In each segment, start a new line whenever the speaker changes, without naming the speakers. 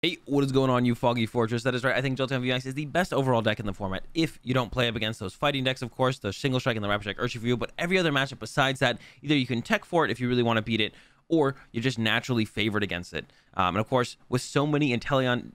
Hey, what is going on, you Foggy Fortress? That is right. I think Jolteon VMAX is the best overall deck in the format. If you don't play up against those fighting decks, of course, the Single Strike and the Rapid Strike Urshifu, but every other matchup besides that, either you can tech for it if you really want to beat it, or you're just naturally favored against it. And of course, with so many Inteleon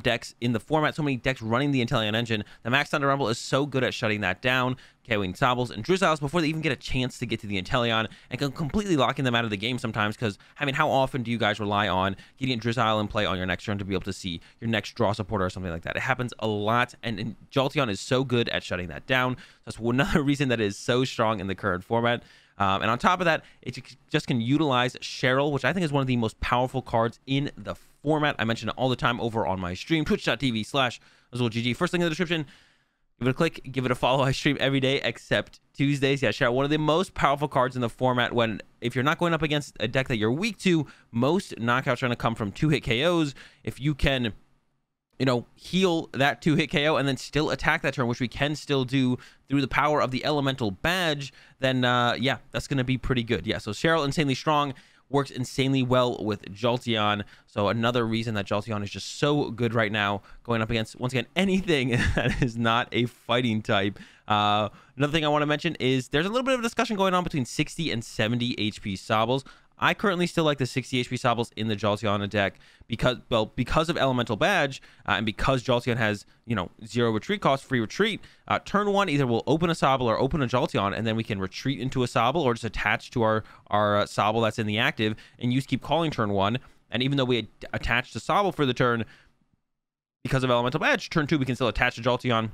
decks in the format, so many decks running the Inteleon engine, the Max Thunder Rumble is so good at shutting that down, KOing Sobbles and Drizzles before they even get a chance to get to the Inteleon, and can completely locking them out of the game sometimes. Because, I mean, how often do you guys rely on getting a Drizzle in play on your next turn to be able to see your next draw supporter or something like that? It happens a lot, and Jolteon is so good at shutting that down. That's another reason that it is so strong in the current format. And on top of that, it just can utilize Cheryl, which I think is one of the most powerful cards in the format. I mention it all the time over on my stream, twitch.tv/AzulGG. First link in the description. Give it a click, give it a follow. I stream every day except Tuesdays. Yeah, Cheryl, one of the most powerful cards in the format. If you're not going up against a deck that you're weak to, most knockouts are going to come from 2-hit KOs. If you can, heal that 2-hit KO and then still attack that turn, which we can still do through the power of the elemental badge, then yeah, that's going to be pretty good. Yeah, so Cheryl, insanely strong, works insanely well with Jolteon. So another reason that Jolteon is just so good right now, going up against, once again, anything that is not a fighting type. Another thing I want to mention is there's a little bit of a discussion going on between 60 and 70 HP Sobbles. I currently still like the 60 HP Sobbles in the Jolteon deck because of Elemental Badge, and because Jolteon has, 0 retreat cost, free retreat. Turn 1, either we'll open a Sobble or open a Jolteon, and then we can retreat into a Sobble or just attach to our Sobble that's in the active and use Keep Calling turn 1. And even though we attach to Sobble for the turn, because of Elemental Badge, turn 2 we can still attach to Jolteon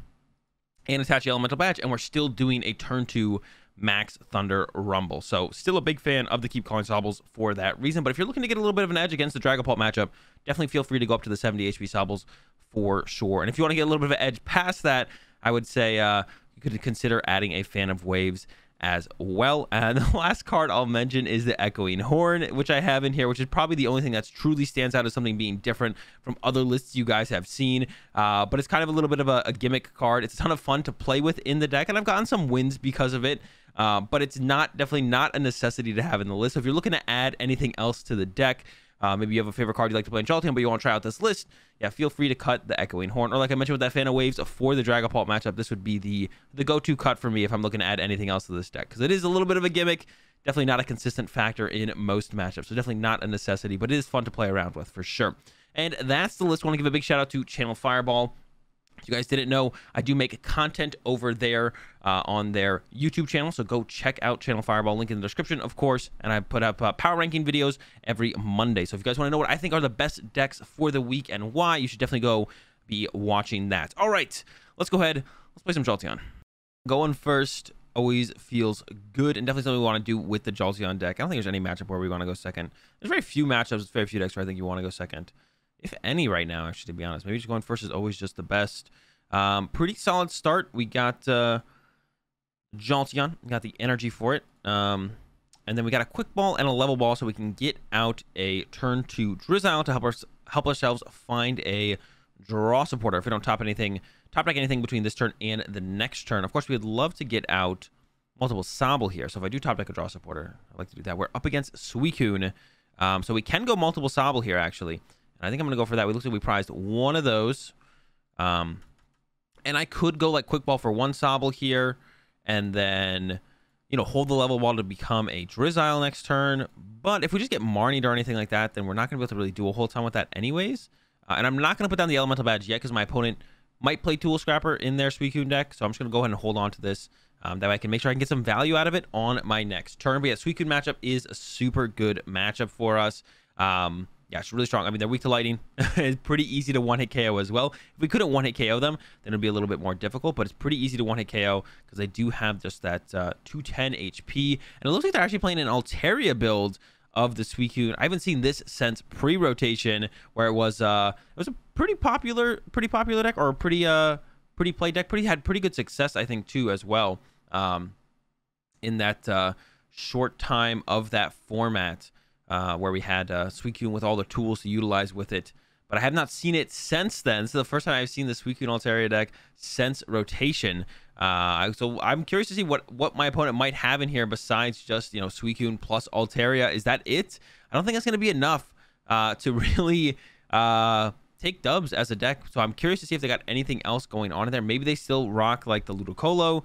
and attach the Elemental Badge, and we're still doing a turn 2 Max Thunder Rumble. So still a big fan of the Keep Calling Sobbles for that reason. But if you're looking to get a little bit of an edge against the Dragapult matchup, definitely feel free to go up to the 70 HP Sobbles for sure. And if you want to get a little bit of an edge past that, I would say you could consider adding a Fan of Waves as well. And the last card I'll mention is the Echoing Horn, which I have in here, which is probably the only thing that's truly stands out as something being different from other lists you guys have seen. But it's kind of a little bit of a gimmick card. It's a ton of fun to play with in the deck, and I've gotten some wins because of it. But it's definitely not a necessity to have in the list. So if you're looking to add anything else to the deck, maybe you have a favorite card you like to play in Jolteon, but you want to try out this list, yeah, feel free to cut the Echoing Horn. Or like I mentioned with that Fan of Waves for the Dragapult matchup, this would be the go-to cut for me if I'm looking to add anything else to this deck. Because it is a little bit of a gimmick, definitely not a consistent factor in most matchups. So definitely not a necessity, but it is fun to play around with for sure. And that's the list. I want to give a big shout out to Channel Fireball. If you guys didn't know, I do make content over there on their YouTube channel, so go check out Channel Fireball, link in the description, of course, and I put up power ranking videos every Monday. So if you guys want to know what I think are the best decks for the week and why, you should definitely go be watching that. All right, let's go ahead. Let's play some Jolteon. Going first always feels good, and definitely something we want to do with the Jolteon deck. I don't think there's any matchup where we want to go second. There's very few matchups, very few decks where I think you want to go second. If any right now, actually, to be honest. Maybe just going first is always just the best. Pretty solid start. We got Jolteon. We got the energy for it. And then we got a quick ball and a level ball, so we can get out a turn 2 Drizzle to help ourselves find a draw supporter if we don't top deck anything between this turn and the next turn. Of course, we would love to get out multiple Sobble here. So if I do top deck a draw supporter, I'd like to do that. We're up against Suicune. So we can go multiple Sobble here, actually. I think I'm going to go for that. We looked like we prized one of those. And I could go like quick ball for one Sobble here and then, hold the level ball to become a Drizzle next turn. But if we just get Marnied or anything like that, then we're not going to be able to really do a whole ton with that anyways. And I'm not going to put down the Elemental Badge yet because my opponent might play Tool Scrapper in their Suicune deck. So I'm just going to go ahead and hold on to this. That way I can make sure I can get some value out of it on my next turn. But yeah, Suicune matchup is a super good matchup for us. Yeah, it's really strong. I mean, they're weak to lightning. It's pretty easy to one-hit KO as well. If we couldn't one-hit KO them, then it'd be a little bit more difficult, but it's pretty easy to one-hit KO because they do have just that 210 HP. And it looks like they're actually playing an Altaria build of the Suicune. I haven't seen this since pre-rotation, where it was a pretty popular deck, or a pretty play deck. Had pretty good success, I think, too, as well, in that short time of that format. Where we had Suicune with all the tools to utilize with it. But I have not seen it since then. This is the first time I've seen the Suicune Altaria deck since rotation. So I'm curious to see what my opponent might have in here besides just, Suicune plus Altaria. Is that it? I don't think that's going to be enough to really take dubs as a deck. So I'm curious to see if they got anything else going on in there. Maybe they still rock like the Ludicolo.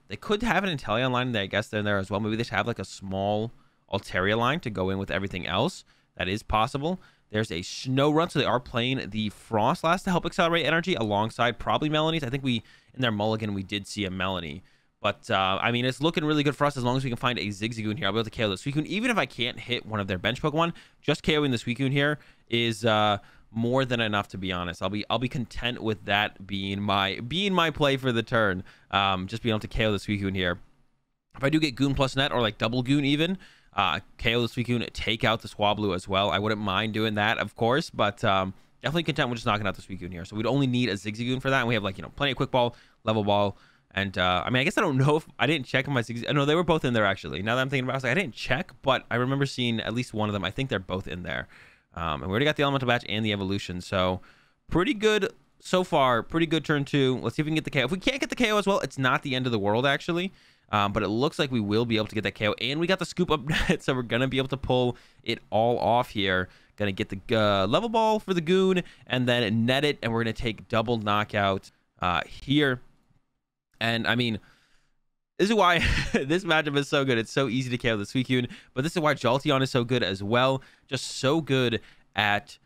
They could have an Inteleon line there. I guess they're in there as well. Maybe they should have like a small Altaria line to go in with everything else. That is possible. There's a Snorunt, so they are playing the Frostlass to help accelerate energy alongside probably Melanies. I think in their mulligan, we did see a Melanie. But, I mean, it's looking really good for us as long as we can find a Zigzagoon here. I'll be able to KO the Suicune. Even if I can't hit one of their bench Pokemon, just KOing the Suicune here is more than enough, to be honest. I'll be content with that being my play for the turn. Just being able to KO the Suicune here. If I do get Goon plus Net or like double Goon even, KO the Suicune, take out the Swablu as well. I wouldn't mind doing that, of course, but definitely content with just knocking out the Suicune here. So we'd only need a Zigzagoon for that, and we have like, you know, plenty of Quick Ball, Level Ball, and I mean, I guess I don't know if I didn't check my Zigzagoon. No, they were both in there actually. Now that I'm thinking about it, I was like, I didn't check, but I remember seeing at least one of them. I think they're both in there. And we already got the Elemental Badge and the Evolution, so pretty good so far. Pretty good turn 2. Let's see if we can get the KO. If we can't get the KO as well, it's not the end of the world actually. But it looks like we will be able to get that KO, and we got the Scoop Up Net, so we're gonna be able to pull it all off here. Gonna get the Level Ball for the Goon, and then net it, and we're gonna take double knockout here. And I mean, this is why this matchup is so good. It's so easy to KO the Suicune, but this is why Jolteon is so good as well. Just so good at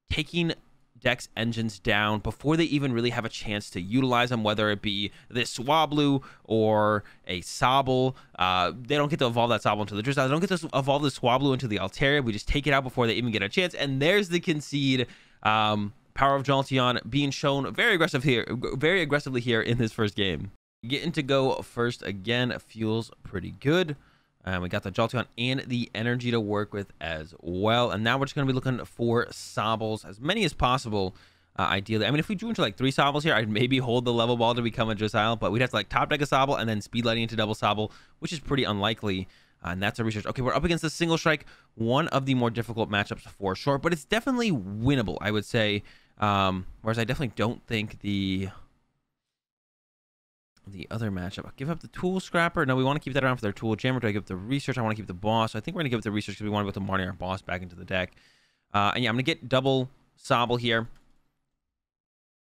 taking Dex engines down before they even really have a chance to utilize them, whether it be this Swablu or a Sobble. They don't get to evolve that Sobble into the Drizzile. They don't get to evolve the Swablu into the Altaria. We just take it out before they even get a chance, and there's the concede. Power of Jolteon being shown very aggressively here in this first game. Getting to go first again feels pretty good. We got the Jolteon and the energy to work with as well. And now we're just going to be looking for Sobbles, as many as possible, ideally. I mean, if we drew into like 3 Sobbles here, I'd maybe hold the Level Ball to become a Drizzile, but we'd have to like top deck a Sobble and then speed lighting into double Sobble, which is pretty unlikely. And that's a research. Okay, we're up against the Single Strike, one of the more difficult matchups for sure, but it's definitely winnable, I would say. Whereas I definitely don't think the other matchup. I'll give up the Tool Scrapper. No, we want to keep that around for their Tool Jammer. Do I give up the Research? I want to keep the Boss. So I think we're going to give up the Research because we want to put the Marnie, our Boss, back into the deck. And yeah, I'm going to get double Sobble here.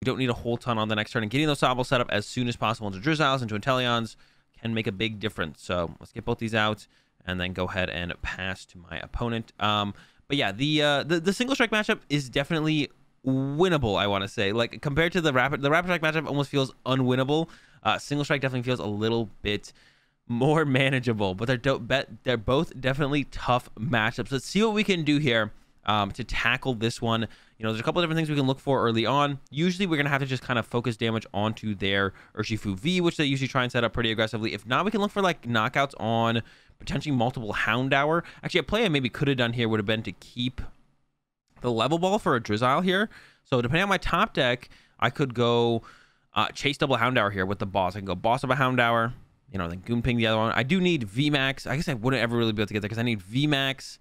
We don't need a whole ton on the next turn. And getting those Sobble set up as soon as possible into Drizziles, into Inteleons can make a big difference. So let's get both these out and then go ahead and pass to my opponent. But yeah, the Single Strike matchup is definitely winnable, I want to say. Like, compared to the Rapid Strike matchup almost feels unwinnable. Single Strike definitely feels a little bit more manageable, but they're both definitely tough matchups. Let's see what we can do here to tackle this one. You know, there's a couple of different things we can look for early on. Usually we're going to have to just kind of focus damage onto their Urshifu V, which they usually try and set up pretty aggressively. If not, we can look for like knockouts on potentially multiple Houndour. Actually, a play I maybe could have done here would have been to keep the Level Ball for a Drizzile here. So depending on my top deck, I could go chase double Houndour here with the Boss. I can go Boss of a Houndour, you know, then Goon Ping the other one. I do need VMAX. I guess I wouldn't ever really be able to get there because I need VMAX,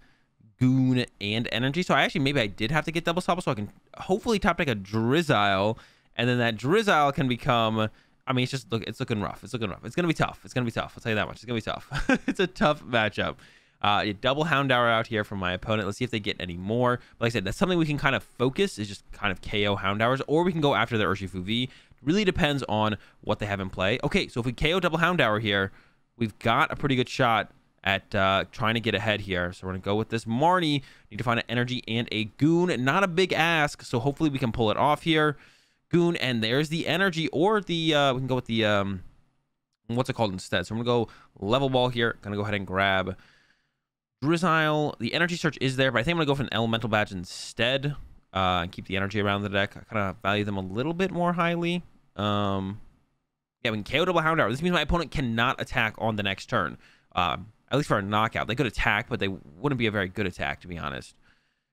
Goon, and Energy. So maybe I did have to get double Sobble so I can hopefully top deck a Drizzile, and then that Drizzile can become, I mean, it's looking rough. It's looking rough. It's going to be tough. It's going to be tough. I'll tell you that much. It's going to be tough. It's a tough matchup. Double Houndour out here from my opponent. Let's see if they get any more. But like I said, that's something we can kind of focus, is just kind of KO Houndours, or we can go after the Urshifu V. Really depends on what they have in play. Okay, so if we KO double Houndour here, we've got a pretty good shot at trying to get ahead here. So we're going to go with this Marnie. Need to find an Energy and a Goon. Not a big ask, so hopefully we can pull it off here. Goon, and there's the Energy, or the, we can go with the, what's it called instead? So I'm going to go Level Ball here. Going to go ahead and grab Drizzile. The Energy Search is there, but I think I'm going to go for an Elemental Badge instead. And keep the Energy around the deck. I kind of value them a little bit more highly. Yeah, we can KO double Houndour. This means my opponent cannot attack on the next turn. At least for a knockout. They could attack, but they wouldn't be a very good attack, to be honest.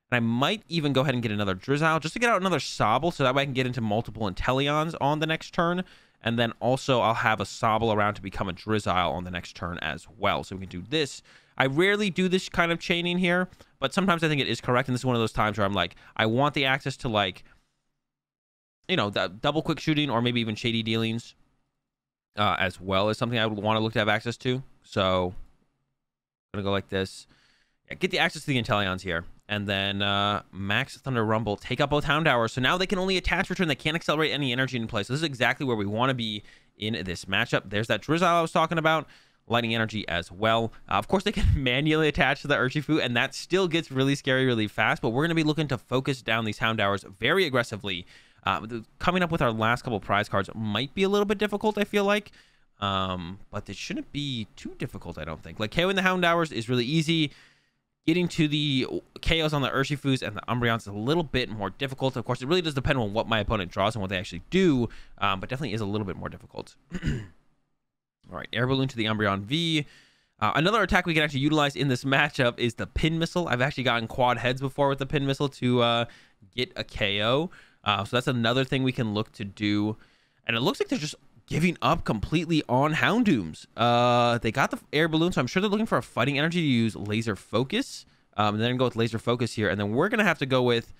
And I might even go ahead and get another Drizzile just to get out another Sobble, so that way I can get into multiple Inteleons on the next turn. And then also I'll have a Sobble around to become a Drizzile on the next turn as well. So we can do this. I rarely do this kind of chaining here, but sometimes I think it is correct. And this is one of those times where I'm like, I want the access to, like, you know, the double quick shooting or maybe even shady dealings as well as something I would want to look to have access to. So I'm going to go like this. Yeah, get the access to the Inteleons here. And then Max Thunder Rumble, take out both Houndours. So now they can only attach return. They can't accelerate any energy in play. So this is exactly where we want to be in this matchup. There's that Drizzile I was talking about. Lightning Energy as well. Of course, they can manually attach to the Urshifu, and that still gets really scary really fast. But we're going to be looking to focus down these Houndours very aggressively. Coming up with our last couple prize cards might be a little bit difficult, I feel like. But it shouldn't be too difficult, I don't think. Like, KOing the Houndours is really easy. Getting to the KOs on the Urshifus and the Umbreons is a little bit more difficult. Of course, it really does depend on what my opponent draws and what they actually do, but definitely is a little bit more difficult. All right, Air Balloon to the Umbreon V. Another attack we can actually utilize in this matchup is the Pin Missile. I've actually gotten quad heads before with the Pin Missile to get a KO. So that's another thing we can look to do. And it looks like they're just giving up completely on Houndooms. They got the Air Balloon, so I'm sure they're looking for a Fighting Energy to use Laser Focus. And then go with Laser Focus here. And then we're going to have to go with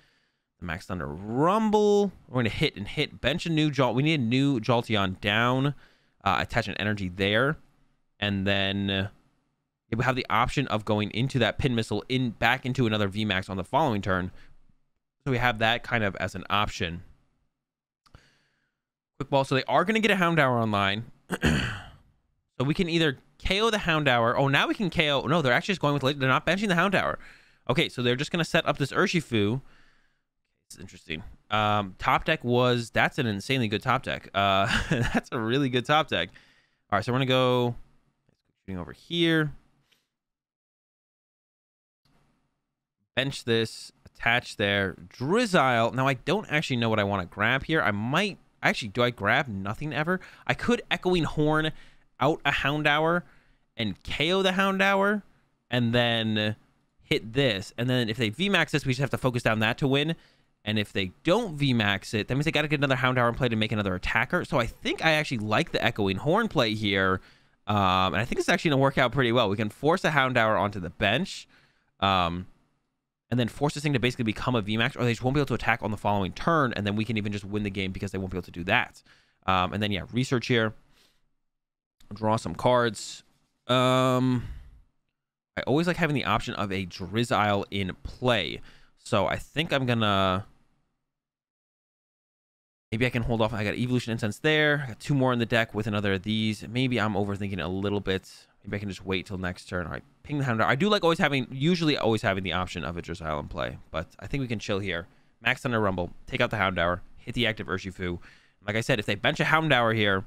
the Max Thunder Rumble. We're going to hit, bench a new Jolt. We need a new Jolteon down. Attach an energy there. And then we have the option of going into that Pin Missile back into another VMAX on the following turn. So we have that kind of as an option. Quick ball. So they are going to get a Houndour online. So we can either KO the Houndour. Oh, now we can KO. No, they're actually just going with... They're not benching the Houndour. Okay, so they're just going to set up this Urshifu. It's interesting. Top deck was... That's an insanely good top deck. That's a really good top deck. All right, so we're going to go... Shooting over here. Bench this. Attach there. Drizzile. Now, I don't actually know what I want to grab here. I might... Actually, do I grab nothing ever? I could Echoing Horn out a Houndour and KO the Houndour and then hit this. And then if they VMAX this, we just have to focus down that to win. And if they don't VMAX it, that means they got to get another Houndour in play to make another attacker. So I think I actually like the Echoing Horn play here. And I think it's actually going to work out pretty well. We can force a Houndour onto the bench. And then force this thing to basically become a VMAX, or they just won't be able to attack on the following turn, and then we can even just win the game because they won't be able to do that. And then, yeah, research here. Draw some cards. I always like having the option of a Drizzile in play. So I think I'm going to... Maybe I can hold off. I got Evolution Incense there. I got 2 more in the deck with another of these. Maybe I'm overthinking it a little bit. Maybe I can just wait till next turn. All right, ping the Houndour. I do like usually always having the option of a Drizzile in play, but I think we can chill here. Max Thunder Rumble, take out the Houndour, hit the active Urshifu. Like I said, if they bench a Houndour here,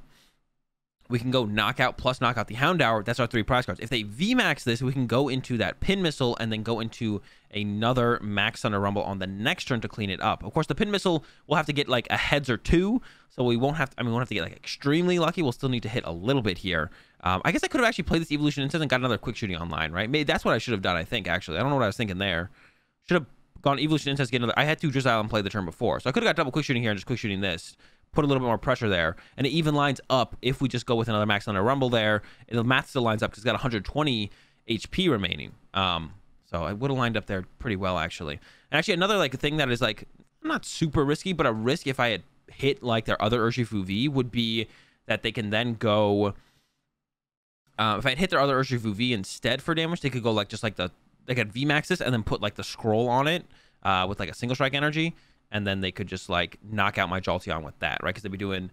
we can go knockout plus knockout the Houndour. That's our 3 prize cards. If they VMAX this, we can go into that Pin Missile and then go into another Max Thunder Rumble on the next turn to clean it up. Of course, the Pin Missile will have to get like a heads or 2, so we won't have to, we won't have to get like extremely lucky. We'll still need to hit a little bit here. I guess I could have actually played this Evolution Instance and got another Quick Shooting online, right? Maybe that's what I should have done, I think, actually. I don't know what I was thinking there. Should have gone Evolution Instance, get another... I had 2 Drizzile and play the turn before, so I could have got double Quick Shooting here and just Quick Shooting this. Put a little bit more pressure there, and it even lines up if we just go with another Max Thunder Rumble there. The math still lines up because it's got 120 HP remaining. So I would have lined up there pretty well, actually. And actually, another like thing that is like not super risky, but a risk if I had hit like their other Urshifu V would be that they can then go... if I had hit their other Urshifu V instead for damage, they could go like they could VMAX this and then put like the scroll on it with like a single strike energy. And then they could just like knock out my Jolteon with that, right? Because they'd be doing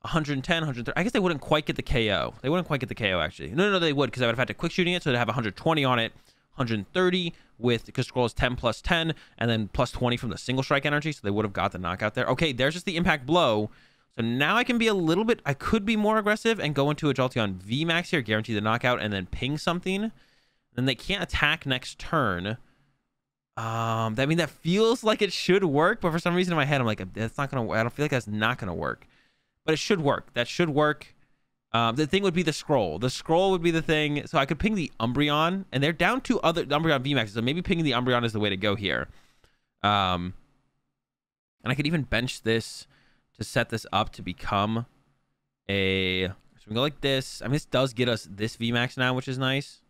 110, 130. I guess they wouldn't quite get the KO. They wouldn't quite get the KO, actually. No, they would, because I would have had to Quick Shooting it, so they'd have 120 on it, 130 with, because scroll is 10 plus 10, and then plus 20 from the single strike energy, so they would have got the knockout there. Okay, there's just the impact blow. So now I can be a little bit, I could be more aggressive and go into a Jolteon VMAX here, guarantee the knockout, and then ping something. Then they can't attack next turn. That feels like it should work, but for some reason in my head, I'm like, that's not gonna. I don't feel like that's not gonna work, but it should work. That should work. The thing would be the scroll. The scroll would be the thing. So I could ping the Umbreon, and they're down to other Umbreon VMAXs. So maybe pinging the Umbreon is the way to go here. And I could even bench this to set this up to become a. So we go like this. This does get us this VMAX now, which is nice.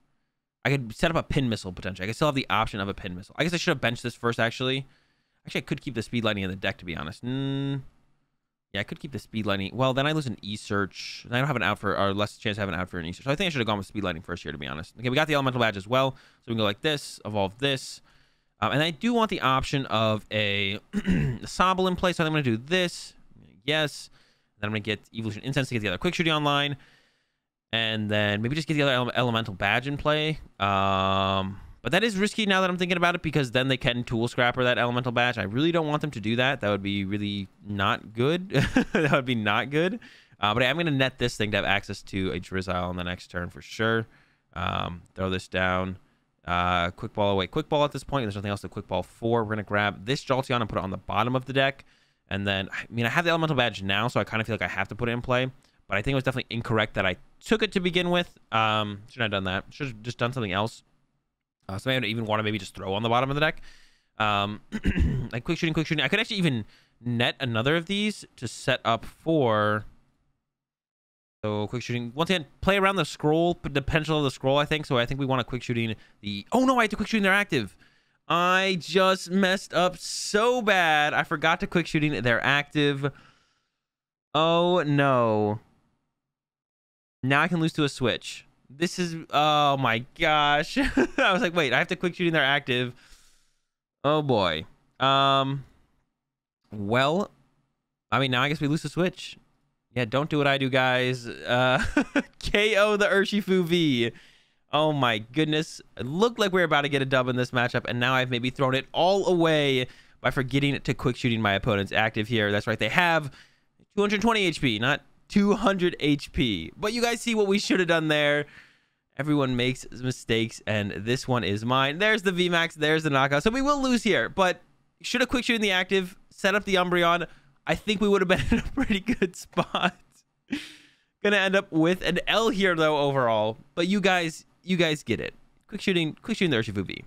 I could set up a Pin Missile potentially. I could still have the option of a Pin Missile. I guess I should have benched this first, actually. Actually, I could keep the Speed Lightning in the deck, to be honest. Yeah, I could keep the Speed Lightning. Well, then I lose an E-Search. I don't have an out for, or less chance to have an out for an E-Search. So I think I should have gone with Speed Lightning first here, to be honest. Okay, we got the Elemental Badge as well. So we can go like this, evolve this. And I do want the option of a Sobble in play, so I'm going to do this. Yes. Then I'm going to get Evolution Incense to get the other Quick Shooting online. And then maybe just get the other Elemental Badge in play. But that is risky now that I'm thinking about it, because then they can Tool Scrapper that Elemental Badge. I really don't want them to do that. That would be really not good. That would be not good. But I'm going to net this thing to have access to a Drizzile on the next turn for sure. Throw this down. Quick Ball away. Quick Ball at this point. There's nothing else to Quick Ball for. We're going to grab this Jolteon and put it on the bottom of the deck. And then, I mean, I have the Elemental Badge now, so I kind of feel like I have to put it in play. But I think it was definitely incorrect that I took it to begin with. Shouldn't have done that. Should have just done something else. So I even want to maybe just throw on the bottom of the deck. Like quick shooting. I could actually even net another of these to set up for... So quick shooting. Once again, play around the scroll, the potential of the scroll, I think. So I think we want to quick shooting the... Oh, no, I had to quick shooting their active. I just messed up so bad. I forgot to quick shooting their active. Oh, no. Now I can lose to a switch. This is... Oh, my gosh. I was like, wait, I have to quick shooting their active. Oh, boy. Well, I mean, now I guess we lose the switch. Yeah, don't do what I do, guys. KO the Urshifu V. Oh, my goodness. It looked like we were about to get a dub in this matchup, and now I've maybe thrown it all away by forgetting to quick shooting my opponent's active here. That's right. They have 220 HP, not 200 HP. But you guys see what we should have done there. Everyone makes mistakes, and this one is mine. There's the VMAX. There's the knockout. So we will lose here, but should have quick shooting the active, set up the Umbreon. I think we would have been in a pretty good spot. Gonna end up with an L here, though, overall. But you guys get it. Quick shooting the Urshifu V.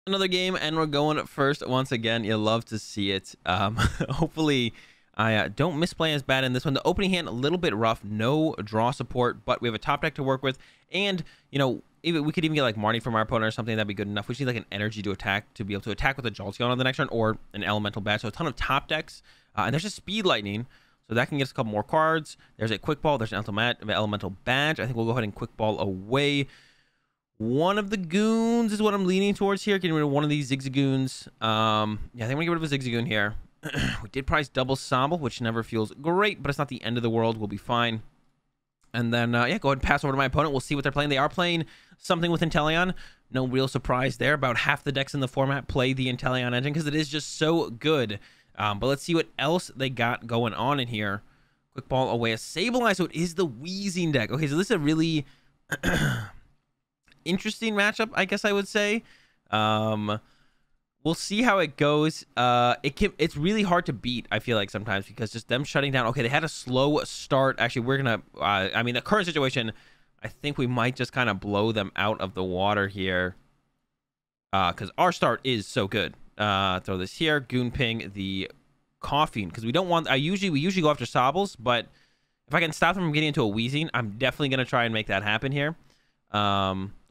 Another game, and we're going first once again. You love to see it. Hopefully... I don't misplay as bad in this one. The opening hand, a little bit rough. No draw support, but we have a top deck to work with. And, you know, we could even get like Marnie from our opponent or something. That'd be good enough. We just need like an energy to attack, to be able to attack with a Jolteon on the next turn, or an Elemental Badge. So a ton of top decks. And there's a Speed Lightning. So that can get us a couple more cards. There's a Quick Ball. There's an Elemental Badge. I think we'll go ahead and Quick Ball away one of the goons is what I'm leaning towards here. Getting rid of one of these Zigzagoons. Yeah, I think I'm going to get rid of a Zigzagoon here. We did prize double Sobble, which never feels great, but it's not the end of the world. We'll be fine. And then, yeah, go ahead and pass over to my opponent. We'll see what they're playing. They are playing something with Inteleon. No real surprise there. About half the decks in the format play the Inteleon engine because it is just so good. But let's see what else they got going on in here. Quick Ball away a Sableye, so it is the Wheezing deck. Okay, so this is a really interesting matchup, I guess I would say. We'll see how it goes. It's really hard to beat, I feel like, sometimes, because just them shutting down. Okay, they had a slow start. Actually, we're gonna I mean, the current situation, I think we might just kind of blow them out of the water here, because our start is so good. Throw this here. Goon Ping the Coughing, because we don't want... we usually go after Sobbles, but if I can stop them from getting into a Wheezing, I'm definitely going to try and make that happen here.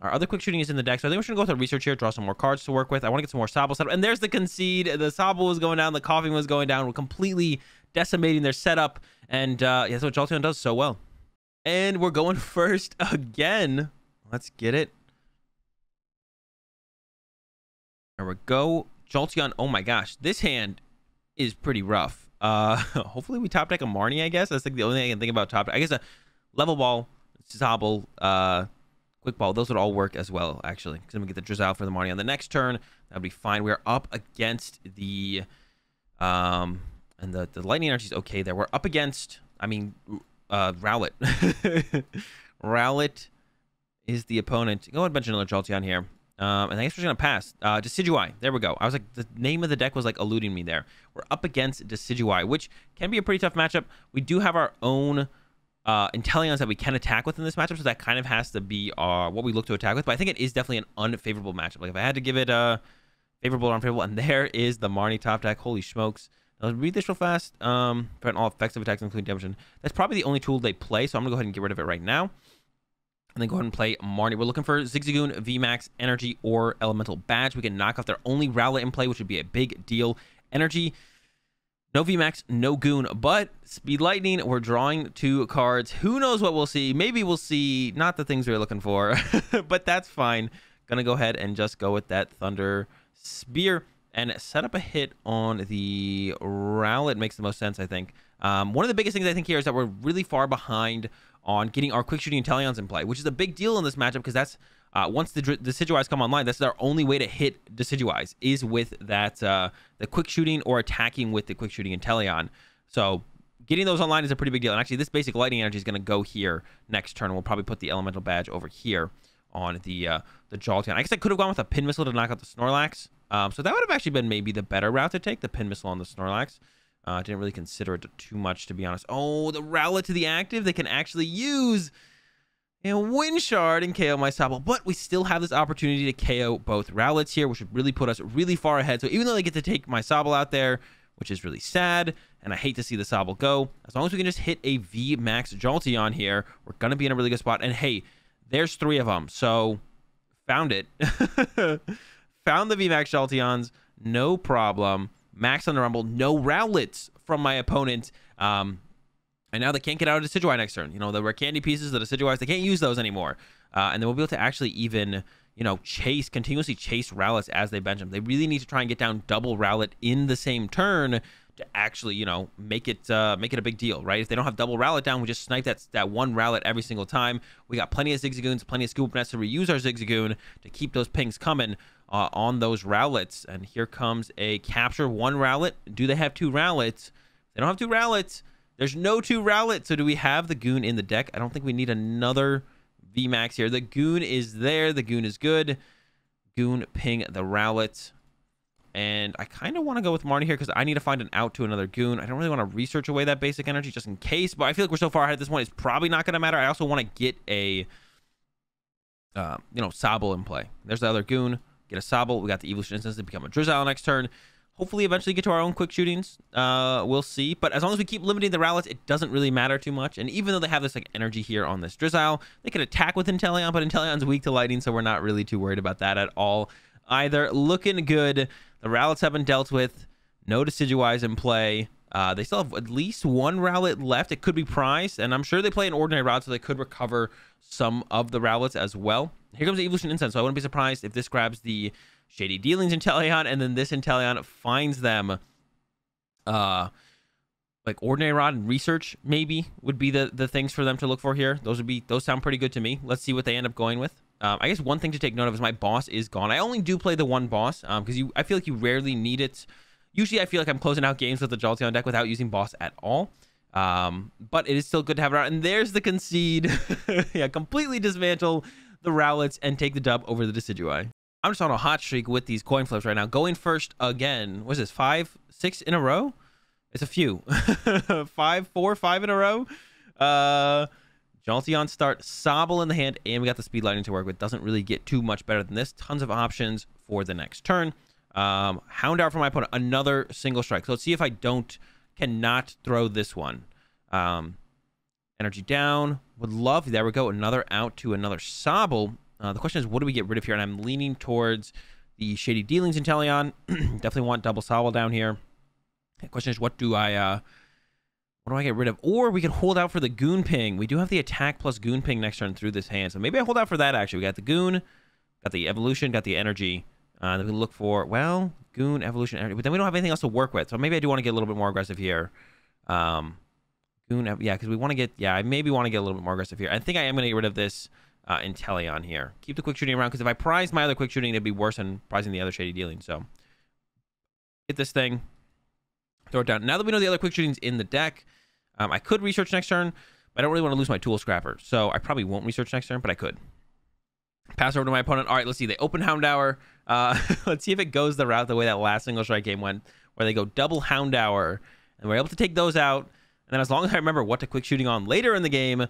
Our other quick shooting is in the deck, so I think we're going to go with a research here, draw some more cards to work with. I want to get some more Sobble set up. And there's the concede. The Sobble was going down, the Coughing was going down. We're completely decimating their setup. And yeah, that's what Jolteon does so well. And we're going first again. Let's get it. There we go. Jolteon, oh my gosh, this hand is pretty rough. Hopefully we top deck a Marnie, I guess. That's like the only thing I can think about top deck. I guess a Level Ball, Sobble, Quick Ball, those would all work as well, actually. Because I'm going to get the Drizzile for the Marnie on the next turn. That would be fine. We're up against the... and the Lightning Energy is okay there. We're up against... I mean, Rowlet. Rowlet is the opponent. Go ahead and bench another Jolteon here. And I guess we're going to pass. Decidueye. There we go. I was like, the name of the deck was like eluding me there. We're up against Decidueye, which can be a pretty tough matchup. We do have our own... Inteleons that we can attack with in this matchup, so that kind of has to be what we look to attack with. But I think it is definitely an unfavorable matchup. Like if I had to give it a favorable or unfavorable, and there is the Marnie top deck. Holy smokes! I'll read this real fast. Prevent all effective attacks, including damage. That's probably the only tool they play, so I'm gonna go ahead and get rid of it right now. And then go ahead and play Marnie. We're looking for Zigzagoon, VMAX, Energy, or Elemental Badge. We can knock off their only Rowlet in play, which would be a big deal. Energy. No VMAX, no Goon, but Speed Lightning, we're drawing 2 cards. Who knows what we'll see? Maybe we'll see not the things we're looking for, but that's fine. Gonna go ahead and just go with that Thunder Spear and set up a hit on the Rowlet. Makes the most sense, I think. One of the biggest things I think here is that we're really far behind on getting our quick shooting Inteleons in play, which is a big deal in this matchup because that's once the Decidueyes come online, that's our only way to hit Decidueyes is with that the quick shooting or attacking with the quick shooting Inteleon. So getting those online is a pretty big deal. And actually, this basic lightning energy is going to go here next turn. We'll probably put the elemental badge over here on the Jolteon. I guess I could have gone with a pin missile to knock out the Snorlax. So that would have actually been maybe the better route to take, the pin missile on the Snorlax. Didn't really consider it too much, to be honest. Oh, the Rowlet to the active. They can actually use a Wind Shard and KO my Sobble. But we still have this opportunity to KO both Rowlets here, which would really put us really far ahead. So even though they get to take my Sobble out there, which is really sad, and I hate to see the Sobble go, as long as we can just hit a VMAX Jolteon here, we're going to be in a really good spot. And hey, there's 3 of them. So found it. Found the VMAX Jolteons. No problem. Max on the Rumble. No Rowlets from my opponent. And now they can't get out of Decidueye next turn. You know, the rare candy pieces, the Decidueyes, they can't use those anymore. And then we'll be able to actually even, you know, continuously chase Rowlets as they bench them. They really need to try and get down double Rowlet in the same turn to actually, you know, make it a big deal, right? If they don't have double Rowlet down, we just snipe that one Rowlet every single time. We got plenty of Zigzagoons, plenty of Scoop Nets to reuse our Zigzagoon to keep those pings coming on those Rowlets. And here comes a capture 1 Rowlet. Do they have 2 Rowlets? They don't have 2 Rowlets. There's no 2 Rowlets. So do we have the Goon in the deck? I don't think we need another VMAX here. The Goon is there. The Goon is good. Goon ping the Rowlet. And I kind of want to go with Marnie here because I need to find an out to another Goon. I don't really want to research away that basic energy just in case, but I feel like we're so far ahead at this point, it's probably not going to matter. I also want to get a, you know, Sobble in play. There's the other Goon. Get a Sobble. We got the Evolution Instance to become a Drizzile next turn. Hopefully, eventually get to our own quick shootings. We'll see. But as long as we keep limiting the Rowlets, it doesn't really matter too much. And even though they have this like energy here on this Drizzile, they can attack with Inteleon, but Inteleon's weak to lightning, so we're not really too worried about that at all. Either looking good. The Rowlets have been dealt with. No Decidueyes in play. They still have at least 1 Rowlet left. It could be prized, and I'm sure they play an ordinary route, so they could recover some of the Rowlets as well. Here comes the Evolution Incense, so I wouldn't be surprised if this grabs the Shady Dealings Inteleon, and then this Inteleon finds them like Ordinary Rod and Research maybe would be the things for them to look for here. Those sound pretty good to me. Let's see what they end up going with. I guess one thing to take note of is my boss is gone. I only do play the 1 boss because I feel like you rarely need it. Usually I feel like I'm closing out games with the Jolteon deck without using boss at all. But it is still good to have it out. And there's the concede. Yeah, completely dismantle the Rowlets and take the dub over the Decidueye. I'm just on a hot streak with these coin flips right now. Going first again. What is this? 5, 6 in a row? It's a few. 5, 4, 5 in a row. Jolteon start, Sobble in the hand, and we got the Speed Lightning to work with. Doesn't really get too much better than this. Tons of options for the next turn. Houndour for my opponent. Another single strike. So let's see if I cannot throw this one. Energy down. Would love. There we go. Another out to another Sobble. The question is, what do we get rid of here? And I'm leaning towards the Shady Dealings Inteleon. Definitely want double Sobble down here. The question is, what do I get rid of? Or we could hold out for the Goon Ping. We do have the attack plus Goon Ping next turn through this hand. So maybe I hold out for that, actually. We got the Goon, got the Evolution, got the Energy. Then we look for, well, Goon, Evolution, Energy. But then we don't have anything else to work with. So maybe I do want to get a little bit more aggressive here. Goon, yeah, because we want to get, I maybe want to get a little bit more aggressive here. I think I am going to get rid of this Inteleon here. Keep the quick shooting around, because if I prize my other quick shooting, it'd be worse than prizing the other Shady Dealing. So get this thing. Throw it down. Now that we know the other quick shooting's in the deck, I could research next turn, but I don't really want to lose my Tool Scrapper. So I probably won't research next turn, but I could. Pass over to my opponent. All right, let's see. They open Houndour. Let's see if it goes the route the way that last single strike game went, where they go double Houndour, and we're able to take those out. And then as long as I remember what to quick shooting on later in the game, we'll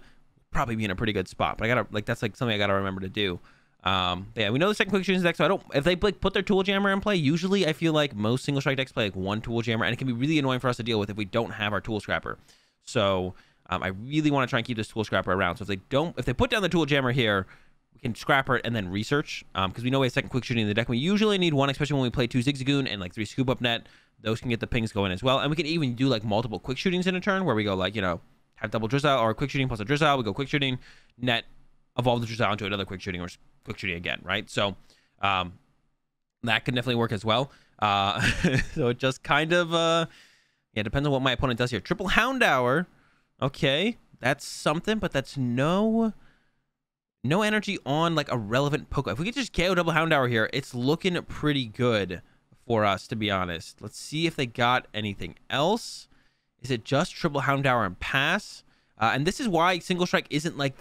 probably be in a pretty good spot. But I gotta, that's like something I gotta remember to do. Yeah, we know the second quick shooting deck, so I don't, if they like put their Tool Jammer in play, usually I feel like most single strike decks play like 1 Tool Jammer, and it can be really annoying for us to deal with if we don't have our Tool Scrapper. So I really want to try and keep this Tool Scrapper around. So if they put down the Tool Jammer here, we can Scrapper it and then research, because we know we have second quick shooting in the deck. We usually need 1, especially when we play 2 Zigzagoon and like 3 Scoop Up Net. Those can get the pings going as well, and we can even do like multiple quick shootings in a turn, where we go like, you know, have double Drizzile or quick shooting plus a Drizzile. We go quick shooting, net, evolve the Drizzile into another quick shooting, or quick shooting again, right? So That could definitely work as well. So it just kind of, yeah, depends on what my opponent does here. Triple Houndour. Okay, that's something, but that's no energy on like a relevant Poke. If we could just KO double Houndour here, it's looking pretty good for us, to be honest. Let's see if they got anything else. Is it just triple Houndour and pass? And this is why single strike isn't like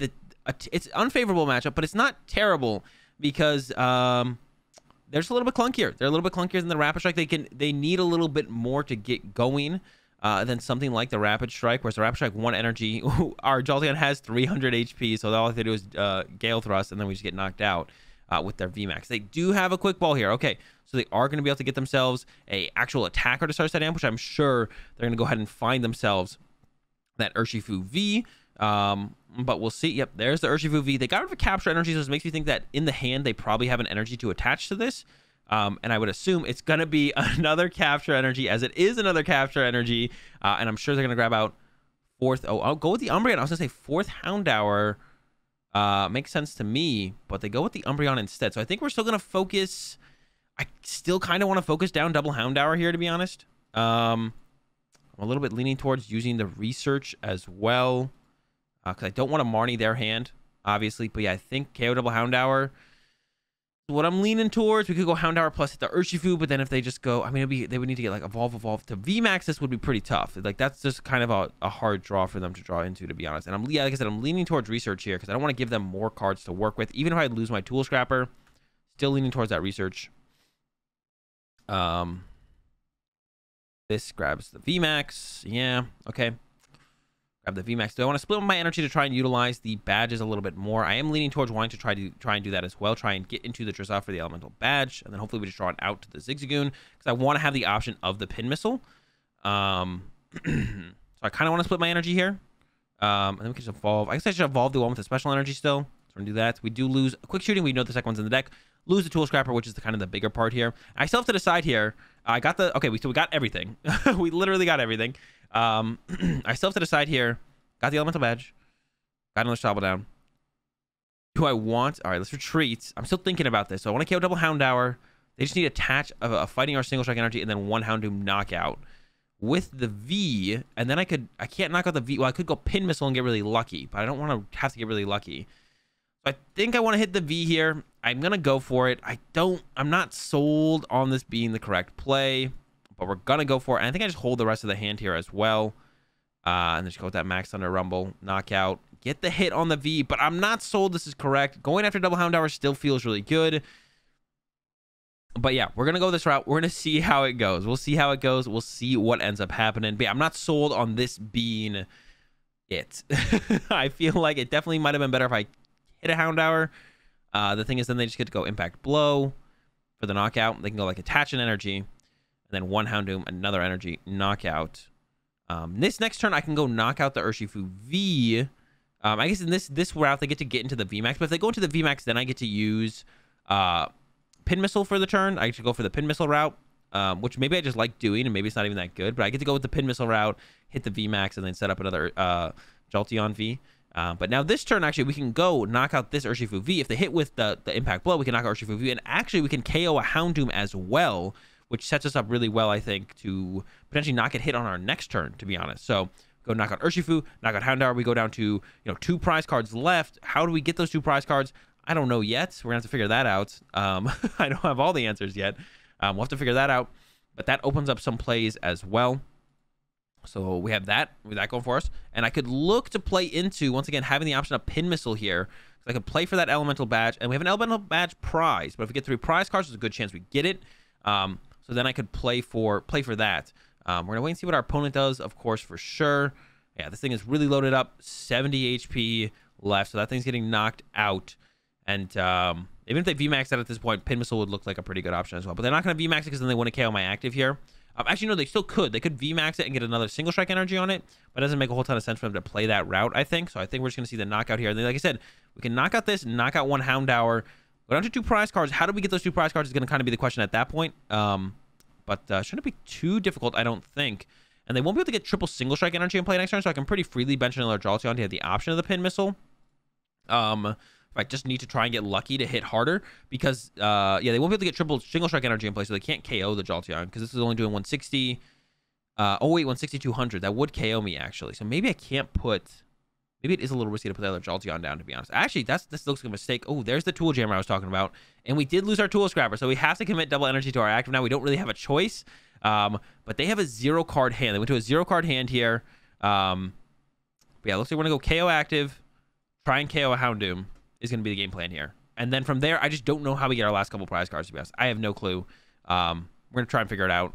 it's unfavorable matchup, but it's not terrible because they're just a little bit clunkier. They're a little bit clunkier than the Rapid Strike. They need a little bit more to get going than something like the Rapid Strike, whereas the Rapid Strike 1 energy. Our Jolteon has 300 HP, so all they do is Gale Thrust, and then we just get knocked out with their VMAX. They do have a Quick Ball here. Okay, so they are going to be able to get themselves a actual attacker to start setting up, which I'm sure they're going to go ahead and find themselves that Urshifu V. But we'll see. Yep, there's the Urshifu V. They got rid of a capture energy, so this makes me think that in the hand they probably have an energy to attach to this. And I would assume it's gonna be another capture energy, as it is another capture energy. And I'm sure they're gonna grab out fourth. Oh, I'll go with the Umbreon. I was gonna say fourth Houndour. Makes sense to me, but they go with the Umbreon instead. So I think we're still gonna focus. I still kind of want to focus down double Houndour here, to be honest. I'm a little bit leaning towards using the research as well. Because I don't want to Marnie their hand, obviously. But yeah, I think KO double Houndour is what I'm leaning towards. We could go Houndour plus hit the Urshifu, but then if they just go, I mean, they would need to get like Evolve to VMAX. This would be pretty tough. Like, that's just kind of a hard draw for them to draw into, to be honest. And like I said, I'm leaning towards research here because I don't want to give them more cards to work with. Even if I lose my Tool Scrapper, still leaning towards that research. This grabs the VMAX. Yeah, okay. Grab the VMAX. Do I want to split my energy to try and utilize the badges a little bit more? I am leaning towards wanting to try and do that as well. Try and get into the Dressage for the elemental badge, and then hopefully we just draw it out to the Zigzagoon because I want to have the option of the Pin Missile. So I kind of want to split my energy here. And then we can just evolve. I guess I should evolve the one with the special energy still. So we're gonna do that. We do lose a quick shooting. We know the second one's in the deck. Lose the Tool Scrapper, which is kind of the bigger part here. I still have to decide here. I got the we got everything. We literally got everything. I still have to decide here. Got the elemental badge. Got another Shobble Down. Do I want? All right, let's retreat. I'm still thinking about this. So I want to KO double Houndour. They just need to attach a fighting or single strike energy and then one Houndoom knockout with the V. And then I can't knock out the V. Well, I could go Pin Missile and get really lucky, but I don't want to have to get really lucky. So I think I want to hit the V here. I'm gonna go for it. I'm not sold on this being the correct play, but we're gonna go for it. And I think I just hold the rest of the hand here as well. And then just go with that Max Thunder Rumble, knockout, get the hit on the V, but I'm not sold this is correct. Going after double Houndour still feels really good. But yeah, we're going to go this route. We're going to see how it goes. We'll see how it goes. We'll see what ends up happening. But yeah, I'm not sold on this being it. I feel like it definitely might have been better if I hit a Houndour. The thing is, then they just get to go Impact Blow for the knockout. They can go like Attach an Energy, and then one Houndoom, another energy, knockout. This next turn, I can go knock out the Urshifu V. I guess in this route, they get to get into the VMAX. But if they go into the VMAX, then I get to use Pin Missile for the turn. I get to go for the Pin Missile route, which maybe I just like doing, and maybe it's not even that good. But I get to go with the Pin Missile route, hit the VMAX, and then set up another Jolteon V. But now this turn, actually, we can go knock out this Urshifu V. If they hit with the Impact Blow, we can knock out Urshifu V. And actually, we can KO a Houndoom as well, which sets us up really well, I think, to potentially not get hit on our next turn, to be honest. So go knock out Urshifu, knock out Houndour. We go down to 2 prize cards left. How do we get those 2 prize cards? I don't know yet. We're gonna have to figure that out. I don't have all the answers yet. We'll have to figure that out. But that opens up some plays as well. So we have that going for us. And I could look to play into, once again, having the option of Pin Missile here. So I could play for that Elemental Badge. And we have an Elemental Badge prize. But if we get 3 prize cards, there's a good chance we get it. So then I could play for that. We're going to wait and see what our opponent does, of course, for sure. Yeah, this thing is really loaded up. 70 HP left. So that thing's getting knocked out. And even if they VMAX out at this point, Pin Missile would look like a pretty good option as well. But they're not going to VMAX it because then they want to KO my active here. Actually, no, they still could. They could VMAX it and get another single strike energy on it. But it doesn't make a whole ton of sense for them to play that route, I think. So I think we're just going to see the knockout here. And then, like I said, we can knock out this, knock out one Houndour. Go down to 2 prize cards. How do we get those 2 prize cards is going to kind of be the question at that point. But shouldn't be too difficult, I don't think. And they won't be able to get triple single strike energy and play next turn, so I can pretty freely bench another Jolteon to have the option of the Pin Missile. I just need to try and get lucky to hit harder because, yeah, they won't be able to get triple Single Strike energy in play, so they can't KO the Jolteon because this is only doing 160. Oh, wait, 160, 200. That would KO me, actually. So maybe I can't put... Maybe it is a little risky to put the other Jolteon down, to be honest. Actually, this looks like a mistake. Oh, there's the Tool Jammer I was talking about. And we did lose our Tool Scrapper, so we have to commit double energy to our active now. We don't really have a choice. But they have a 0-card hand. They went to a 0-card hand here. But yeah, looks like we're going to go KO active, try and KO a Houndoom is going to be the game plan here. And then from there, I just don't know how we get our last couple prize cards, to be honest. I have no clue. We're going to try and figure it out.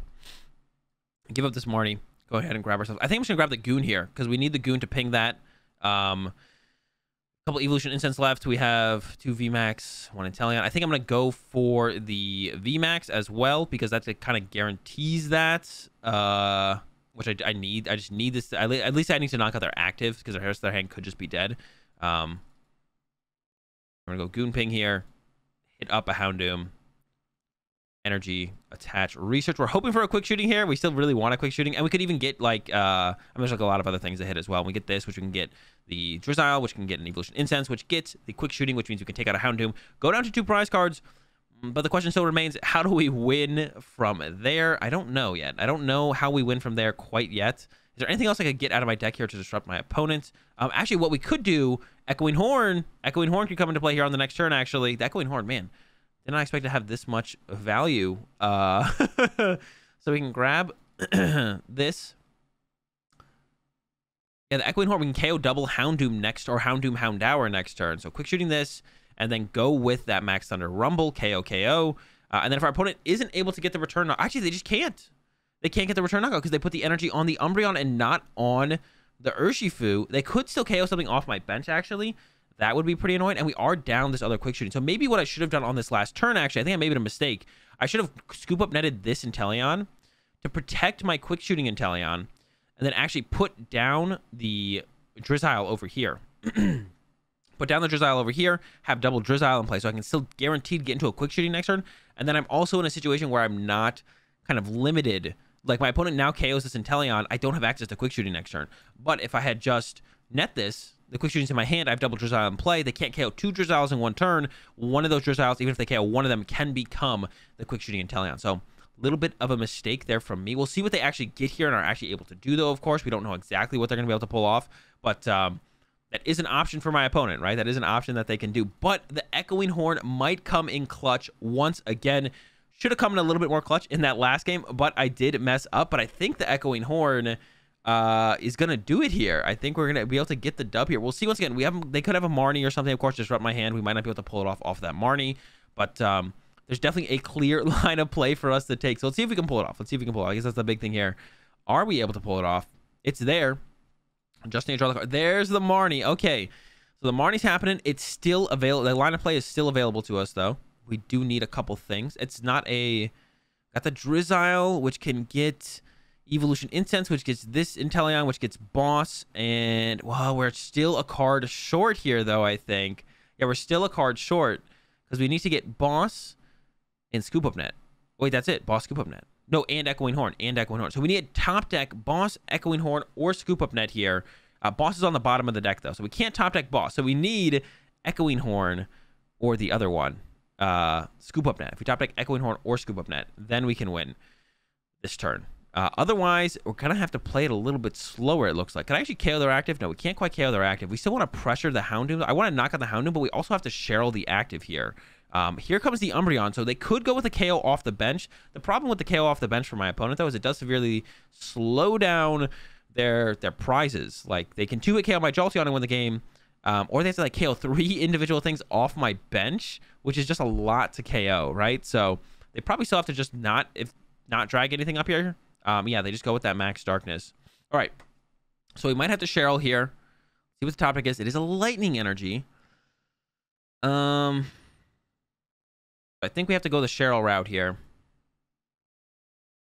Give up this Marnie. Go ahead and grab ourselves. I think I'm just going to grab the Goon here because we need the Goon to ping that. A couple Evolution Incense left. We have 2 VMAX, 1 Inteleon. I think I'm going to go for the VMAX as well because that kind of guarantees that, which I need. I just need this. At least I need to knock out their active because their rest of their hand could just be dead. I'm going to go Goon Ping here. Hit up a Houndoom. Energy, attach, research. We're hoping for a quick shooting here. We still really want a quick shooting, and we could even get like there's like a lot of other things to hit as well. We get this, which we can get the Drizzile, which can get an Evolution Incense, which gets the quick shooting, which means we can take out a Houndoom, go down to 2 prize cards. But the question still remains: how do we win from there? I don't know yet. I don't know how we win from there quite yet. Is there anything else I could get out of my deck here to disrupt my opponent? Actually, what we could do, Echoing Horn. Echoing Horn could come into play here on the next turn. Actually, the Echoing Horn, man. Did not expect to have this much value. So we can grab this. Yeah, the Echoing Horn, we can KO double Houndoom next, or Houndoom Houndour next turn. So quick shooting this, and then go with that Max Thunder Rumble, KO. And then if our opponent isn't able to get the return, actually they just can't. They can't get the return knockout because they put the energy on the Umbreon and not on the Urshifu. They could still KO something off my bench, actually. That would be pretty annoying, and we are down this other quick shooting. So maybe what I should have done on this last turn, actually, I think I made a mistake. I should have scoop up netted this Inteleon to protect my quick shooting Inteleon, and then actually put down the Drizzile over here. Put down the Drizzile over here, have double Drizzile in play, so I can still guaranteed get into a quick shooting next turn. And then I'm also in a situation where I'm not kind of limited. Like, my opponent now KOs this Inteleon. I don't have access to quick shooting next turn. But if I had just net this, the quick shooting's in my hand, I have double Drizzile in play. They can't KO 2 Drizziles in one turn. One of those Drizziles, even if they KO one of them, can become the quick shooting Inteleon. So a little bit of a mistake there from me. We'll see what they actually get here and are actually able to do, though, of course. We don't know exactly what they're going to be able to pull off. But that is an option for my opponent, right? That is an option that they can do. But the Echoing Horn might come in clutch once again. Should have come in a little bit more clutch in that last game, but I did mess up. But I think the Echoing Horn is gonna do it here. I think we're gonna be able to get the dub here. We'll see. Once again, they could have a Marnie or something, of course, disrupt my hand. We might not be able to pull it off that Marnie, but there's definitely a clear line of play for us to take. So let's see if we can pull it off. I guess that's the big thing here. Are we able to pull it off? It's there. Just need to draw the card. There's the Marnie. Okay, so the Marnie's happening. It's still available. The line of play is still available to us, though. We do need a couple things. It's not a... Got the Drizzile, which can get Evolution Incense, which gets this Inteleon, which gets Boss. And, wow, we're still a card short here, though, I think. Yeah, we're still a card short because we need to get Boss and Scoop Up Net. Wait, that's it. Boss, Scoop Up Net. No, and Echoing Horn. So we need top deck Boss, Echoing Horn, or Scoop Up Net here. Boss is on the bottom of the deck, though, so we can't top deck Boss. So we need Echoing Horn or the other one. Scoop Up Net. If we top deck Echoing Horn or Scoop Up Net, then we can win this turn. Otherwise, we're going to have to play it a little bit slower, it looks like. Can I actually KO their active? No, we can't quite KO their active. We still want to pressure the Houndoom. I want to knock out the Houndoom, but we also have to Cheryl the active here. Here comes the Umbreon, so they could go with a KO off the bench. The problem with the KO off the bench for my opponent, though, is it does severely slow down their prizes. Like, they can 2-hit KO my Jolteon and win the game, or they have to, like, KO 3 individual things off my bench, which is just a lot to KO, right? So they probably still have to just not drag anything up here. Yeah, they just go with that Max Darkness. All right, so we might have to Cheryl here. See what the topic is. It is a Lightning Energy. I think we have to go the Cheryl route here.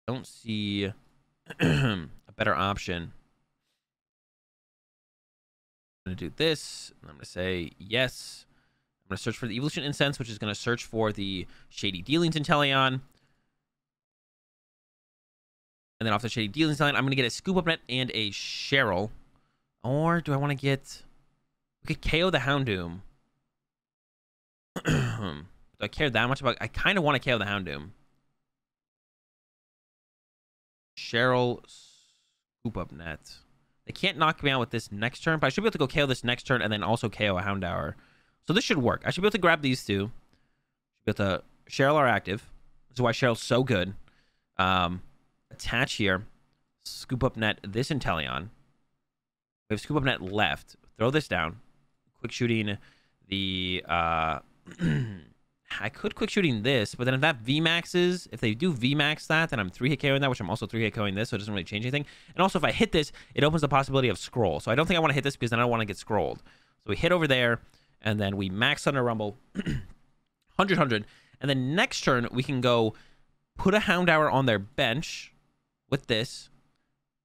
Don't see a better option. I'm going to do this. I'm going to say yes. I'm going to search for the Evolution Incense, which is going to search for the Shady Dealings Inteleon. And then off the Shady Dealings Inteleon, I'm going to get a Scoop Up Net and a Cheryl. Or do I want to get... We could KO the Houndoom. Do I care that much about... I kind of want to KO the Houndoom. Cheryl, scoop up net. They can't knock me out with this next turn, but I should be able to go KO this next turn and then also KO a Houndour. So this should work. I should be able to grab these two. Should be able to... Cheryl are active. This is why Cheryl's so good. Attach here. Scoop up net this Inteleon. We have scoop up net left. Throw this down. Quick shooting the... I could quick shooting this, but then if that VMAXes, if they do VMAX that, then I'm 3-hit KOing that, which I'm also 3-hit KOing this, so it doesn't really change anything. And also, if I hit this, it opens the possibility of scroll. So I don't think I want to hit this because then I don't want to get scrolled. So we hit over there, and then we max Thunder Rumble, 100. And then next turn, we can go put a Houndour on their bench with this,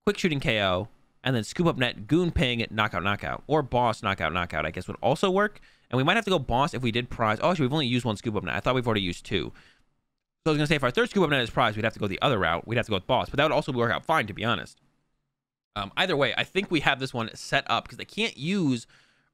quick shooting KO, and then scoop up net, goon ping, knockout, or boss knockout, I guess would also work. And we might have to go boss if we did prize. Oh, actually, we've only used one scoop up net. I thought we've already used two. So I was going to say, if our third scoop up net is prize, we'd have to go the other route. We'd have to go with boss. But that would also work out fine, to be honest. Either way, I think we have this one set up because they can't use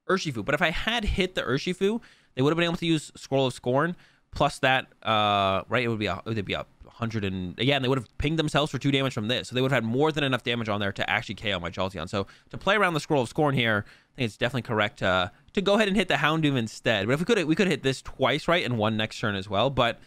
Urshifu. But if I had hit the Urshifu, they would have been able to use Scroll of Scorn. Plus that, right, it would be a 100 and... Again, they would have pinged themselves for 2 damage from this. So they would have had more than enough damage on there to actually KO my Jolteon. So to play around the Scroll of Scorn here, I think it's definitely correct to go ahead and hit the Houndoom instead. But if we could hit this twice, right, and one next turn as well. But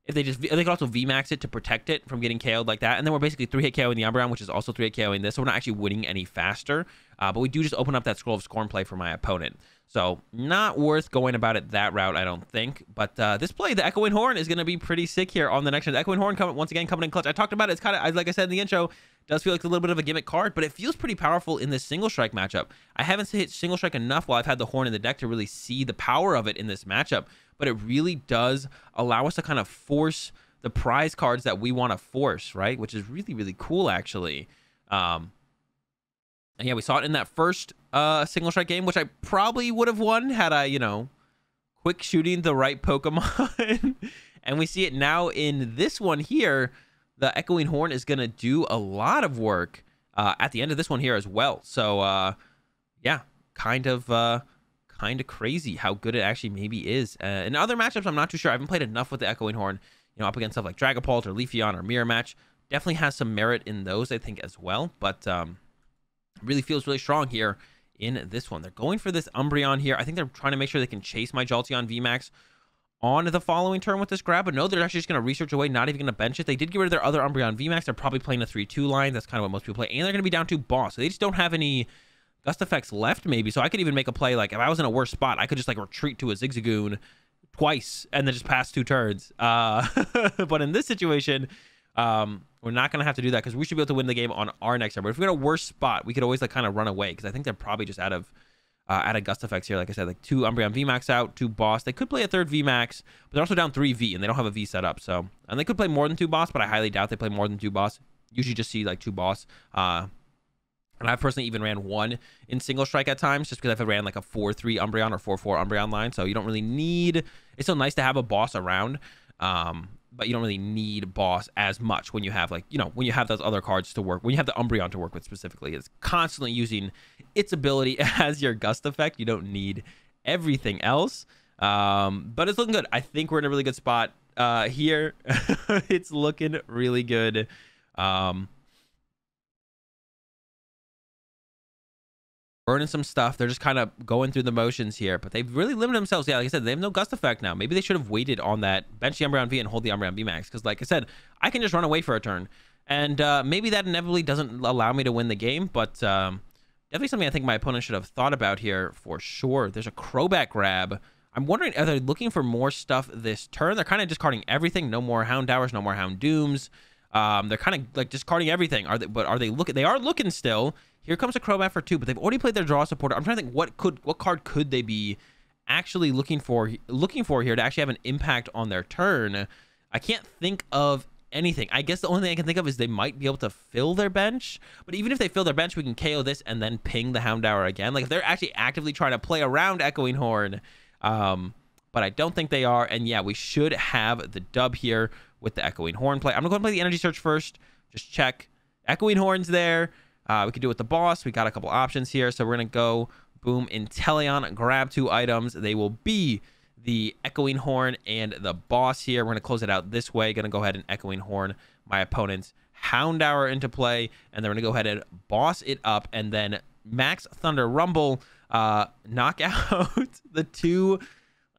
if they could also VMAX it to protect it from getting KO'd like that. And then we're basically 3-hit KOing the Umbreon, which is also 3-hit KOing this. So we're not actually winning any faster. But we do just open up that Scroll of Scorn play for my opponent. So not worth going about it that route, I don't think. But this play, the Echoing Horn, is going to be pretty sick here on the next turn. The Echoing Horn, once again, coming in clutch. I talked about it. It's kind of, like I said in the intro, does feel like a little bit of a gimmick card, but it feels pretty powerful in this single strike matchup. I haven't hit single strike enough while I've had the Horn in the deck to really see the power of it in this matchup. But it really does allow us to kind of force the prize cards that we want to force, right? Which is really, really cool, actually. And yeah, we saw it in that first single strike game, which I probably would have won had I, quick shooting the right Pokemon. And we see it now in this one here. The Echoing Horn is going to do a lot of work at the end of this one here as well. So, yeah, kind of crazy how good it actually maybe is. In other matchups, I'm not too sure. I haven't played enough with the Echoing Horn, up against stuff like Dragapult or Leafeon or Mirror Match. Definitely has some merit in those, I think, as well. But really feels really strong here in this one. They're going for this Umbreon here. I think they're trying to make sure they can chase my Jolteon VMAX on the following turn with this grab, but no, they're actually just going to research away, not even going to bench it. They did get rid of their other Umbreon VMAX. They're probably playing a 3-2 line. That's kind of what most people play. And they're going to be down to boss. So they just don't have any gust effects left, maybe. So I could even make a play, like, if I was in a worse spot, I could just, like, retreat to a Zigzagoon twice and then just pass 2 turns. But in this situation, we're not going to have to do that because we should be able to win the game on our next turn. But if we're in a worse spot, we could always, like, kind of run away because I think they're probably just out of gust effects here. Like I said, like 2 Umbreon VMAX out, 2 boss. They could play a 3rd VMAX, but they're also down 3 V, and they don't have a V set up. So, and they could play more than 2 boss, but I highly doubt they play more than 2 boss. Usually just see like 2 boss. And I've personally even ran 1 in single strike at times, just because I've ran like a 4-3 Umbreon or 4-4 Umbreon line. So you don't really need. It's still nice to have a boss around. But you don't really need boss as much when you have, like, when you have those other cards to work, when you have the Umbreon to work with specifically. It's constantly using its ability as your gust effect. You don't need everything else. But it's looking good. I think we're in a really good spot here. It's looking really good. Burning some stuff. They're just kind of going through the motions here, but they've really limited themselves. Yeah, like I said, they have no gust effect now. Maybe they should have waited on that, bench the Umbreon V and hold the Umbreon VMAX, because like I said, I can just run away for a turn, and maybe that inevitably doesn't allow me to win the game, but definitely something I think my opponent should have thought about here for sure. There's a Crobat grab. I'm wondering, are they looking for more stuff this turn? They're kind of discarding everything. No more Houndowers, no more Houndooms. They're kind of like discarding everything. Are they looking? They are looking still. Here comes a Crobat for 2, but they've already played their draw supporter. I'm trying to think what card could they be actually looking for here to actually have an impact on their turn. I can't think of anything. I guess the only thing I can think of is they might be able to fill their bench. But even if they fill their bench, we can KO this and then ping the Houndour again. Like if they're actually actively trying to play around Echoing Horn. But I don't think they are. And yeah, we should have the dub here with the Echoing Horn play. I'm going to go and play the Energy Search first. Just check. Echoing Horn's there. We could do it with the boss. We got a couple options here. So we're going to go, boom, Inteleon, grab 2 items. They will be the Echoing Horn and the boss here. We're going to close it out this way. Going to go ahead and Echoing Horn my opponent's Houndour into play, and then we're going to go ahead and boss it up, and then Max Thunder Rumble, knock out the 2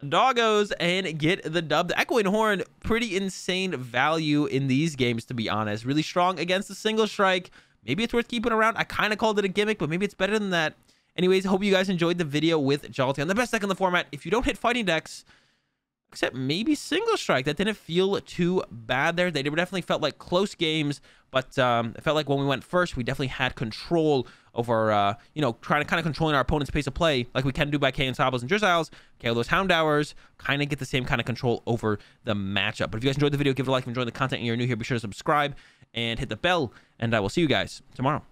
doggos and get the dub. The Echoing Horn, pretty insane value in these games, to be honest. Really strong against the single strike. Maybe it's worth keeping around. I kind of called it a gimmick, but maybe it's better than that. Anyways, hope you guys enjoyed the video with Jolteon, the best deck in the format. If you don't hit fighting decks, except maybe single strike, that didn't feel too bad there. They definitely felt like close games, but it felt like when we went first, we definitely had control over, you know, trying to kind of controlling our opponent's pace of play, like we can do by KOing Sabos and Drizzles, KO those Houndours, kind of get the same kind of control over the matchup. But if you guys enjoyed the video, give it a like. If you enjoyed the content and you're new here, be sure to subscribe and hit the bell, and I will see you guys tomorrow.